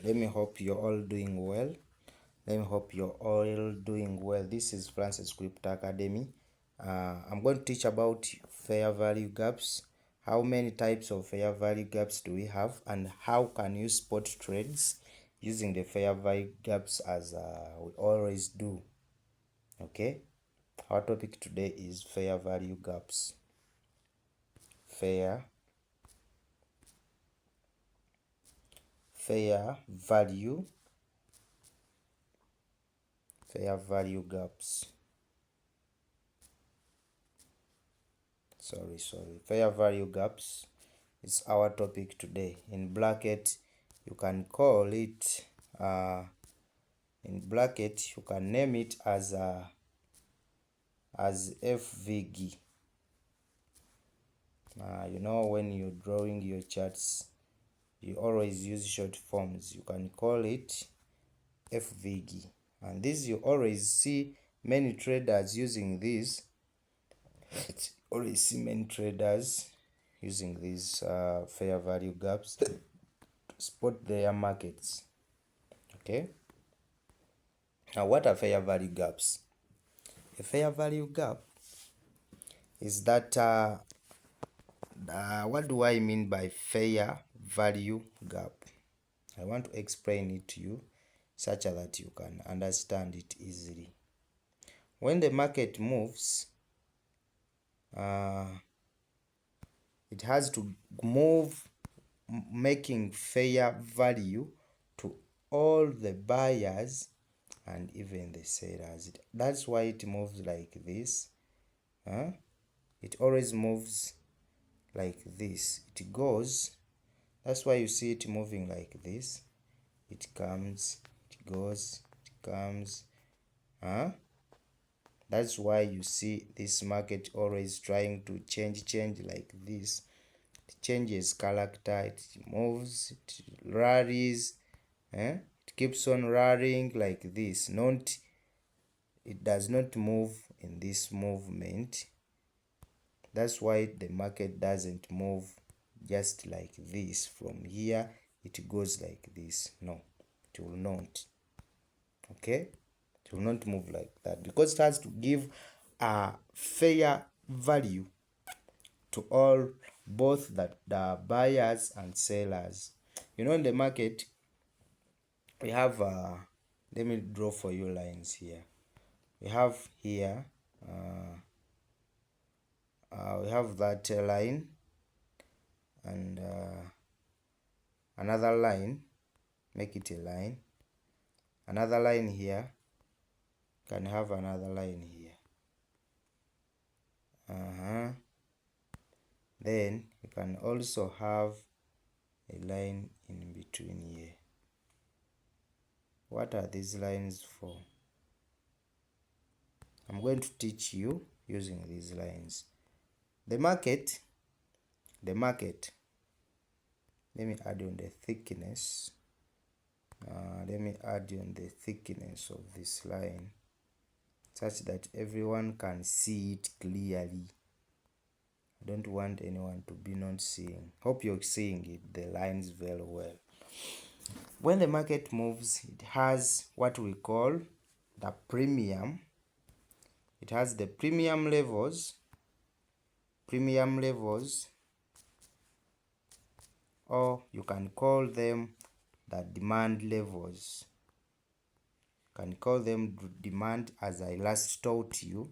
Let me hope you're all doing well. This is Francis Crypto Academy. I'm going to teach about fair value gaps. How many types of fair value gaps do we have, and how can you spot trades using the fair value gaps as we always do? Okay, our topic today is fair value gaps. Fair value gaps. Fair value gaps is our topic today. In bracket, you can call it you can name it as FVG. You know, when you're drawing your charts, you always use short forms. You can call it FVG, and this you always see many traders using this. Using these fair value gaps to spot their markets. Okay, now what are fair value gaps? A fair value gap is that what do I mean by fair value gap? I want to explain it to you such that you can understand it easily. When the market moves, it has to move making fair value to all the buyers and even the sellers. That's why it moves like this. It always moves like this. It goes. That's why you see it moving like this. It comes, it goes, it comes. That's why you see this market always trying to change like this. It changes character, it moves, it rallies, it keeps on rallying like this. It does not move in this movement. That's why the market doesn't move just like this. From here it goes like this. No, it will not. Okay, it will not move like that, because it has to give a fair value to all, both the buyers and sellers. You know, in the market we have let me draw for you lines here. We have here we have that line and another line. Make it a line. Another line here. Can have another line here. Then you can also have a line in between here. What are these lines for? I'm going to teach you using these lines. The market, let me add on the thickness. Let me add on the thickness of this line such that everyone can see it clearly. I don't want anyone to be not seeing. Hope you're seeing it, the lines very well. When the market moves, it has what we call the premium. It has the premium levels, or you can call them the demand levels. You can call them demand, as I last taught you.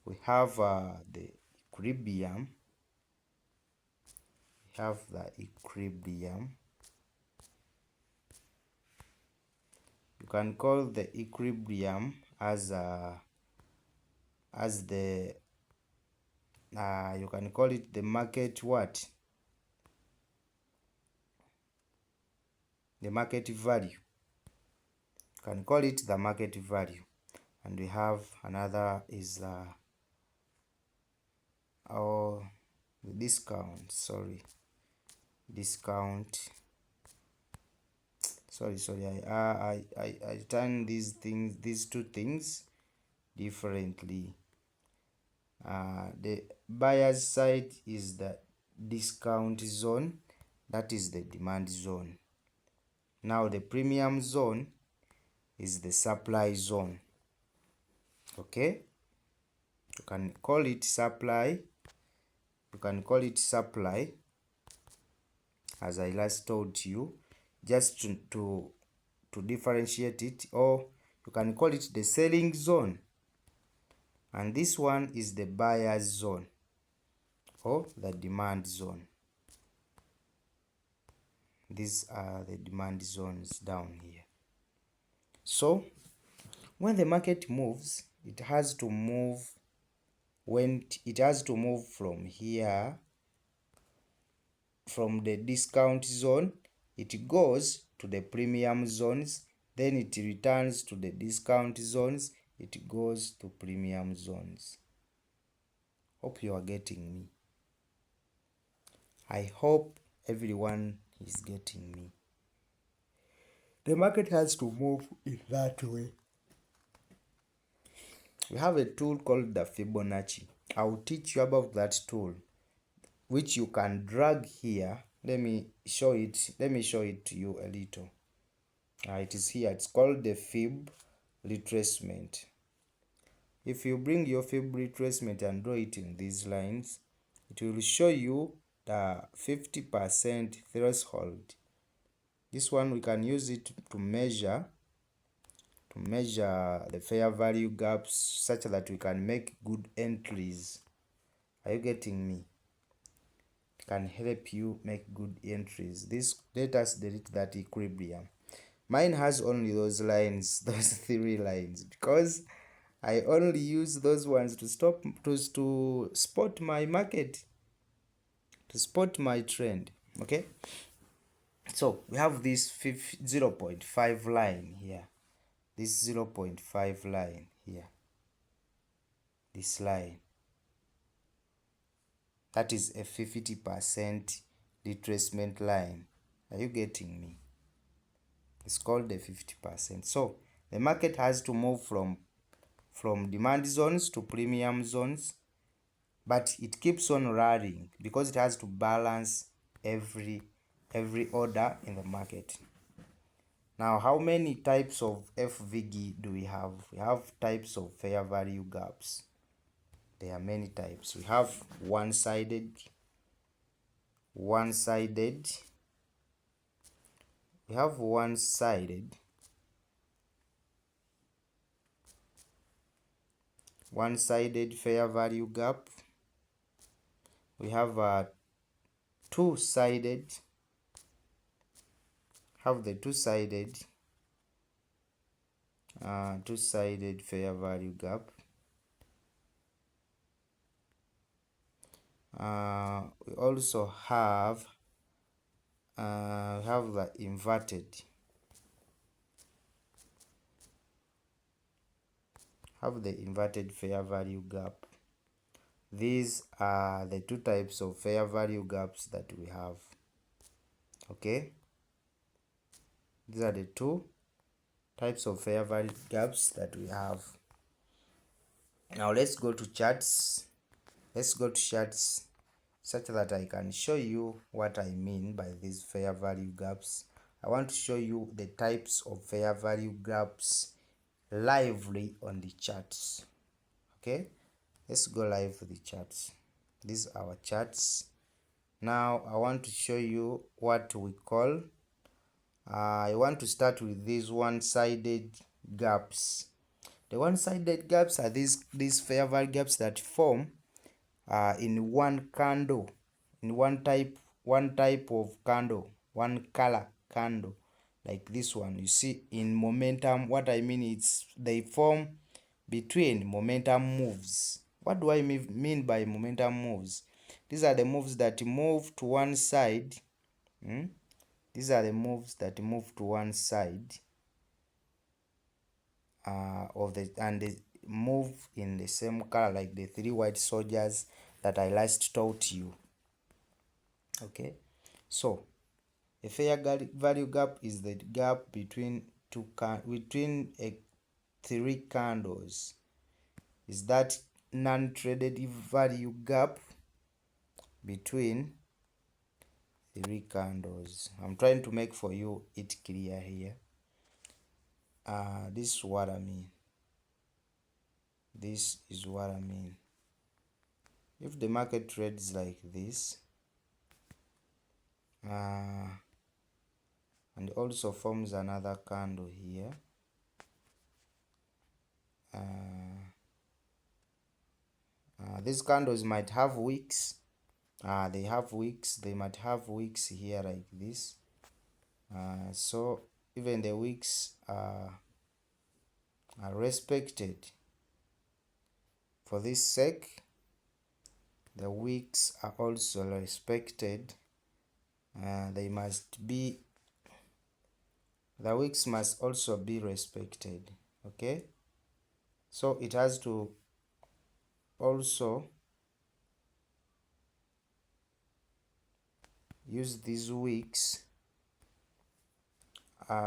We have the equilibrium. You can call the equilibrium as the you can call it the market what? The market value. You can call it the market value. And we have another is the discount. Sorry, I turn these two things differently. The buyer's side is the discount zone, that is the demand zone. Now the premium zone is the supply zone. Okay, you can call it supply. You can call it supply, as I last told you, just to differentiate it, or you can call it the selling zone, and this one is the buyer's zone or the demand zone. These are the demand zones down here. So when the market moves, it has to move from here, from the discount zone, it goes to the premium zones, then it returns to the discount zones, it goes to premium zones. Hope you are getting me. I hope everyone is getting me. The market has to move in that way. We have a tool called the Fibonacci. I'll teach you about that tool, which you can drag here. Let me show it to you a little. It is here. It's called the fib retracement. If you bring your fib retracement and draw it in these lines, it will show you the 50% threshold. This one we can use it to measure the fair value gaps, such that we can make good entries. Are you getting me? It can help you make good entries. Let us delete that equilibrium. Mine has only those lines, those 3 lines, because I only use those ones to spot my market, to spot my trend. Okay, so we have this 0.5 line here, this 0.5 line here, this line, that is a 50% retracement line. Are you getting me? It's called the 50%. So the market has to move from demand zones to premium zones, but it keeps on rallying because it has to balance every order in the market. Now, how many types of FVG do we have? We have types of fair value gaps. There are many types. We have one-sided, one-sided. We have one-sided, one-sided fair value gap. We have a two-sided. Have the two-sided fair value gap. We also have the inverted. Have the inverted fair value gap. These are the two types of fair value gaps that we have. Okay, these are the two types of fair value gaps that we have. Now let's go to charts. Let's go to charts such that I can show you what I mean by these fair value gaps. I want to show you the types of fair value gaps lively on the charts. Okay, let's go live with the charts. These are our charts. Now I want to show you what we call, I want to start with these one-sided gaps. The one-sided gaps are these fair value gaps that form in one candle, in one type of candle, one color candle, like this one. You see, in momentum, what I mean is they form between momentum moves. What do I mean by momentum moves? These are the moves that move to one side. These are the moves that move to one side and they move in the same color, like the 3 white soldiers that I last taught you. Okay, so a fair value gap is the gap between three candles. Is that non-traded value gap between 3 candles. I'm trying to make for you it clear here. This is what I mean. This is what I mean. If the market trades like this, and also forms another candle here, these candles might have wicks. They have wicks. They might have wicks here like this. So even the wicks are respected. For this sake, the wicks are also respected. The wicks must also be respected. Okay, so it has to also use these wicks.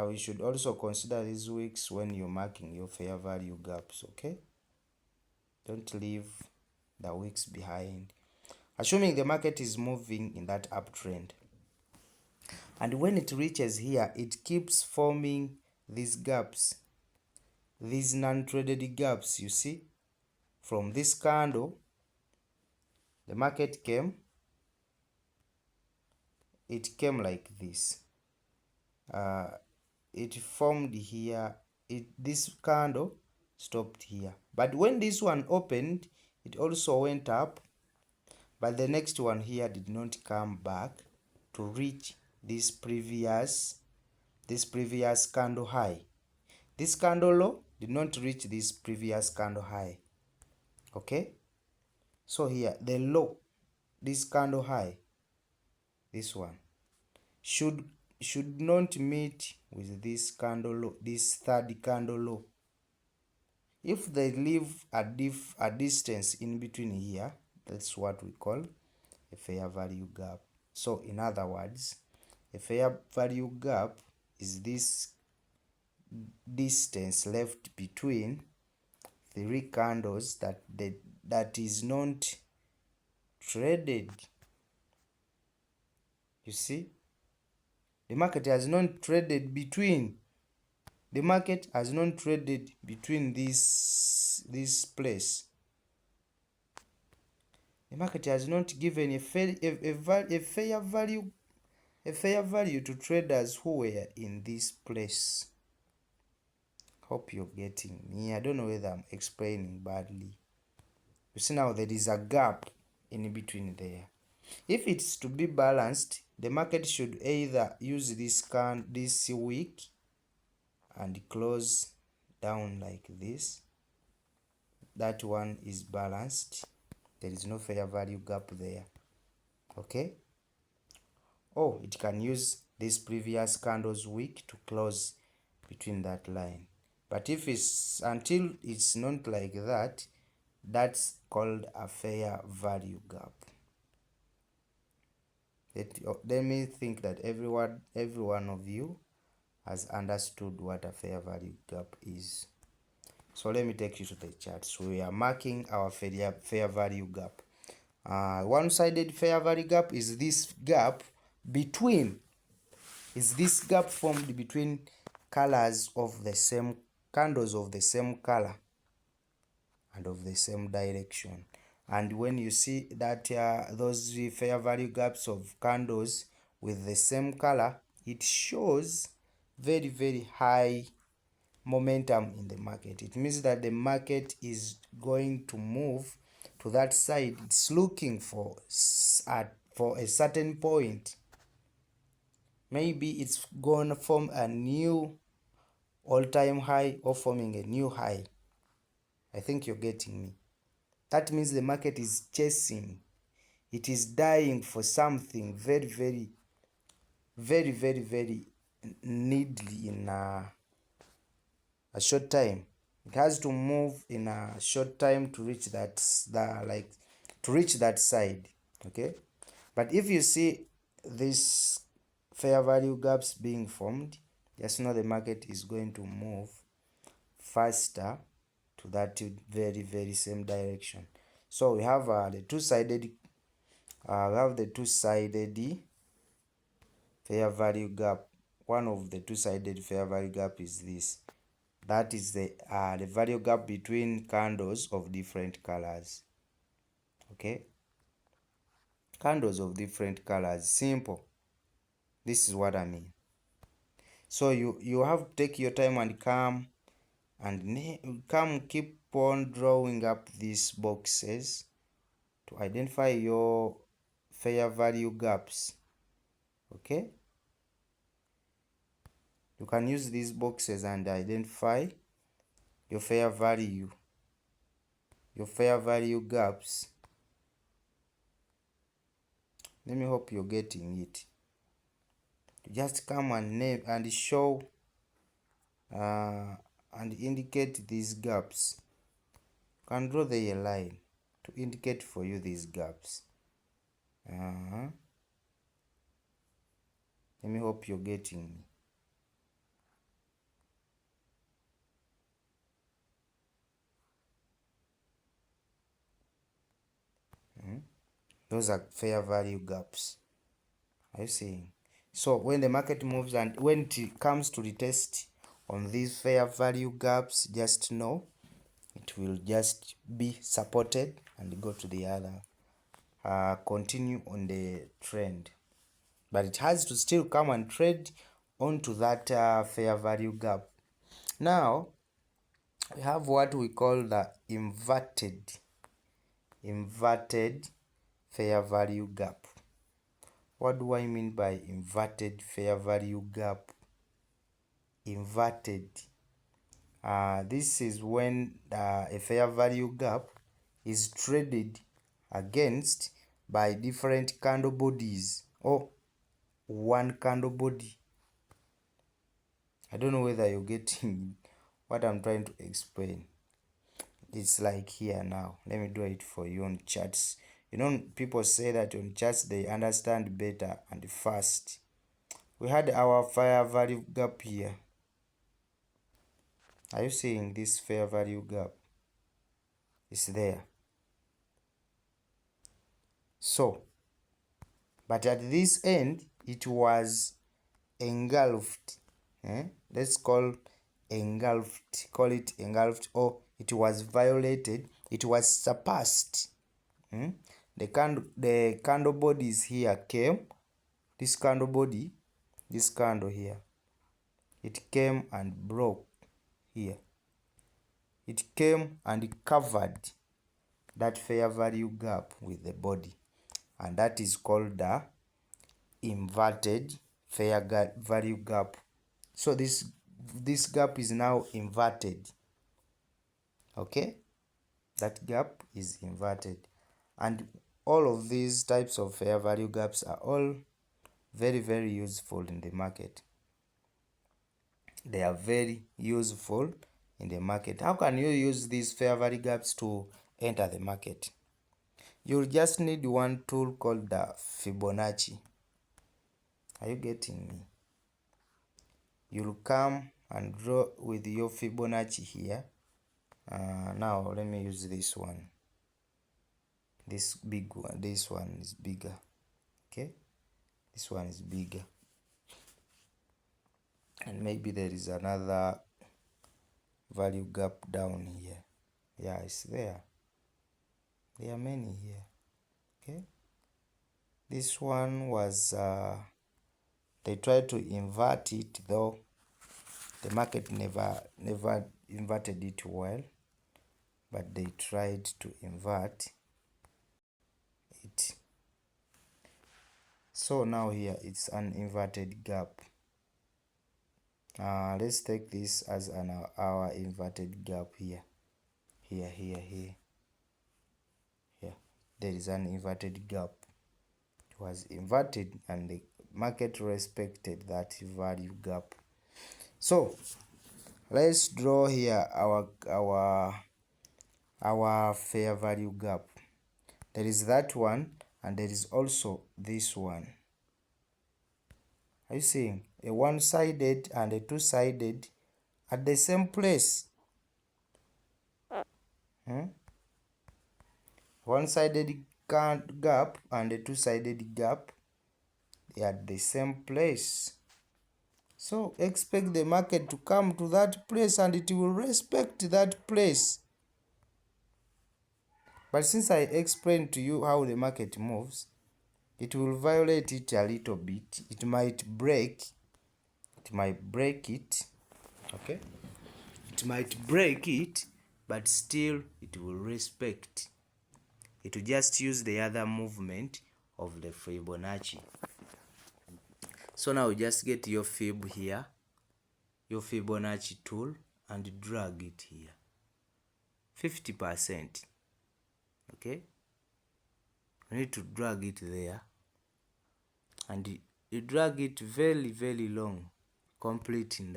We should also consider these wicks when you're marking your fair value gaps. Okay, don't leave the wicks behind, assuming the market is moving in that uptrend. And when it reaches here, it keeps forming these gaps, these non-traded gaps. You see, from this candle, the market came, it came like this. It formed here, this candle stopped here. But when this one opened, it also went up, but the next one here did not come back to reach this previous candle high. This candle low did not reach this previous candle high. Okay, so here the low, this candle high, this one should not meet with this candle low, this third candle low. If they leave a distance in between here, that's what we call a fair value gap. So in other words, a fair value gap is this distance left between 3 candles that is not traded. You see, the market has not traded between. The market has not traded between this place. The market has not given a fair value to traders who were in this place. Hope you're getting me. I don't know whether I'm explaining badly. You see, now there is a gap in between there. If it's to be balanced, the market should either use this wick and close down like this. That one is balanced. There is no fair value gap there. Okay, or it can use this previous candle's wick to close between that line. But if it's until it's not like that, that's called a fair value gap. Let me think that every one of you has understood what a fair value gap is. So let me take you to the chart. So we are marking our fair value gap. One-sided fair value gap is this gap between, formed between colors of the same candles of the same color and of the same direction. And when you see that those fair value gaps of candles with the same color, it shows very, very high momentum in the market. It means that the market is going to move to that side. It's looking for a certain point. Maybe it's going to form a new all-time high or forming a new high. I think you're getting me. That means the market is chasing. It is dying for something very, very, very, very, very needly in a short time. It has to move in a short time to reach that side. Okay, but if you see this fair value gaps being formed, just know the market is going to move faster to that very, very same direction. So we have the two-sided fair value gap. One of the two-sided fair value gap is this. That is the value gap between candles of different colors. Okay, candles of different colors. Simple. This is what I mean. So you have to take your time and come and keep on drawing up these boxes to identify your fair value gaps. Okay, you can use these boxes and identify your fair value gaps. Let me hope you're getting it. Just come and name and show and indicate these gaps. You can draw the line to indicate for you these gaps. Let me hope you're getting me. Those are fair value gaps. Are you seeing? So when the market moves and when it comes to retest on these fair value gaps, just know it will just be supported and go to the other, continue on the trend, but it has to still come and trade onto that fair value gap. Now we have what we call the inverted fair value gap. What do I mean by inverted fair value gap? Inverted. This is when a fair value gap is traded against by different candle bodies or one candle body. I don't know whether you're getting what I'm trying to explain. It's like here now. Let me do it for you on charts. You know, people say that on charts they understand better and fast. We had our fair value gap here. Are you seeing this fair value gap? It's there. So, but at this end, it was engulfed. Let's call engulfed. Call it engulfed, or it was violated. It was surpassed. The candle bodies here came. This candle body, this candle here, it came and broke here. It came and covered that fair value gap with the body, and that is called the inverted fair value gap. So this gap is now inverted. Okay, that gap is inverted, and all of these types of fair value gaps are all very useful in the market. They are very useful in the market. How can you use these fair value gaps to enter the market? You'll just need one tool called the Fibonacci. Are you getting me? You'll come and draw with your Fibonacci here. Now let me use this one. This big one. This one is bigger. Okay, this one is bigger, and maybe there is another value gap down here. Yeah, it's there. There are many here. Okay, this one was they tried to invert it, though the market never inverted it well, but they tried to invert it. So now here it's an inverted gap. Let's take this as our inverted gap here. Here there is an inverted gap. It was inverted and the market respected that value gap. So let's draw here our fair value gap. There is that one and there is also this one. Are you seeing a one-sided and a two-sided at the same place? One-sided gap and a two-sided gap, they are at the same place. So expect the market to come to that place and it will respect that place. But since I explained to you how the market moves, it will violate it a little bit. It might break it, okay? It might break it, but still it will respect. It will just use the other movement of the Fibonacci. So now just get your fib here, your Fibonacci tool, and drag it here. 50%. Okay? You need to drag it there. And you drag it very, very long, completing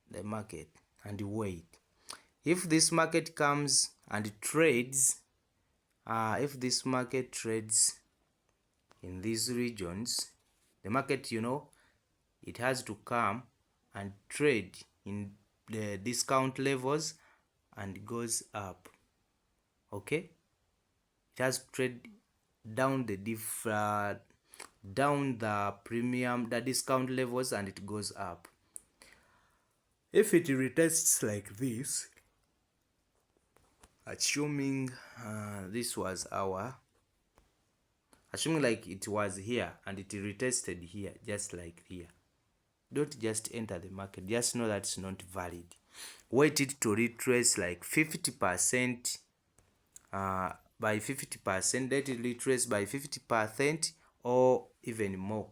the market, and wait. If this market comes and trades, if this market trades in these regions, the market, it has to come and trade in the discount levels and goes up. Okay, it has to trade down the premium, the discount levels, and it goes up. If it retests like this, assuming assuming like it was here and it retested here, just like here, don't just enter the market. Just know that's not valid. Wait it to retrace like 50%, by 50%, let it retrace by 50% or even more.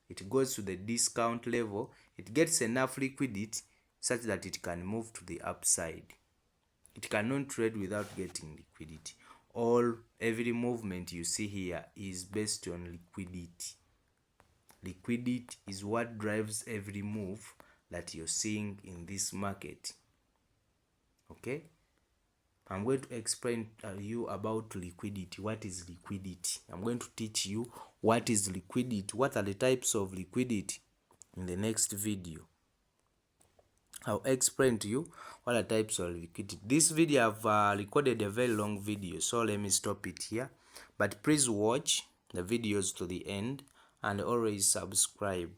It goes to the discount level, it gets enough liquidity such that it can move to the upside. It cannot trade without getting liquidity. Every movement you see here is based on liquidity. Liquidity is what drives every move that you're seeing in this market. Okay, I'm going to explain you about liquidity. What is liquidity? I'm going to teach you what is liquidity, what are the types of liquidity in the next video. I'll explain to you what are types of liquidity. This video I've recorded a very long video, so let me stop it here. But please watch the videos to the end and always subscribe.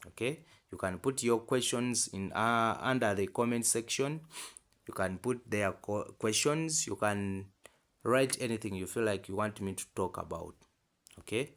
Okay, you can put your questions in under the comment section. You can put their questions. You can write anything you feel like you want me to talk about. Okay.